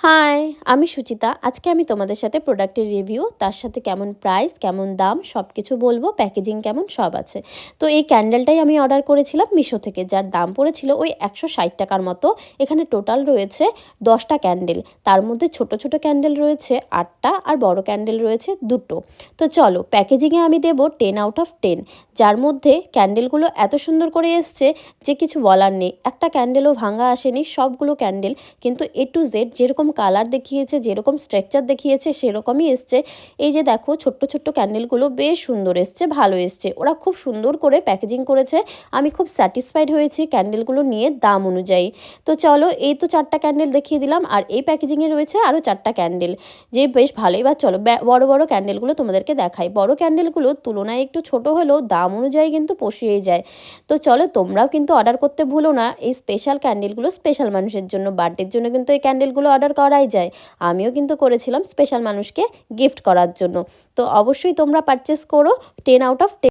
High, আমি সুচিতা। আজকে আমি তোমাদের সাথে প্রোডাক্টের রিভিউ, তার সাথে কেমন প্রাইস, কেমন দাম সবকিছু বলবো, প্যাকেজিং কেমন সব আছে। তো এই ক্যান্ডেলটাই আমি অর্ডার করেছিলাম মিশো থেকে, যার দাম পড়েছিল ওই ১৬০ টাকার মতো। এখানে টোটাল রয়েছে ১০টা ক্যান্ডেল, তার মধ্যে ছোট ছোট ক্যান্ডেল রয়েছে ৮টা আর বড় ক্যান্ডেল রয়েছে ২টো। তো চলো প্যাকেজিংয়ে আমি দেবো 10 আউট অফ 10, যার মধ্যে ক্যান্ডেলগুলো এত সুন্দর করে এসছে যে কিছু বলার নেই। একটা ক্যান্ডেলও ভাঙা আসেনি, সবগুলো ক্যান্ডেল কিন্তু এ টু জেড যেরকম কালার দেখিয়েছে, যেরকম স্ট্রাকচার দেখিয়েছে সেরকমই এসছে। এই যে দেখো ছোট্ট ছোট্ট ক্যান্ডেলগুলো বেশ সুন্দর এসছে, ভালো এসছে। ওরা খুব সুন্দর করে প্যাকেজিং করেছে, আমি খুব স্যাটিসফাইড হয়েছি ক্যান্ডেলগুলো নিয়ে দাম অনুযায়ী। তো চলো, এই তো 4টা ক্যান্ডেল দেখিয়ে দিলাম, আর এই প্যাকেজিংয়ে রয়েছে আরও 4টা ক্যান্ডেল, যে বেশ ভালোই। বা চলো বড় বড় ক্যান্ডেলগুলো তোমাদেরকে দেখাই। বড় ক্যান্ডেলগুলো তুলনায় একটু ছোট হলেও দাম অনুযায়ী কিন্তু পোষিয়ে যায়। তো চলো তোমরাও কিন্তু অর্ডার করতে ভুলো না এই স্পেশাল ক্যান্ডেলগুলো, স্পেশাল মানুষের জন্য, বার্থডের জন্য কিন্তু এই ক্যান্ডেলগুলো অর্ডার করাই যায়। আমিও কিন্তু করেছিলাম স্পেশাল মানুষকে গিফট করার জন্য। তো অবশ্যই তোমরা পারচেস করো 10 আউট অফ 10।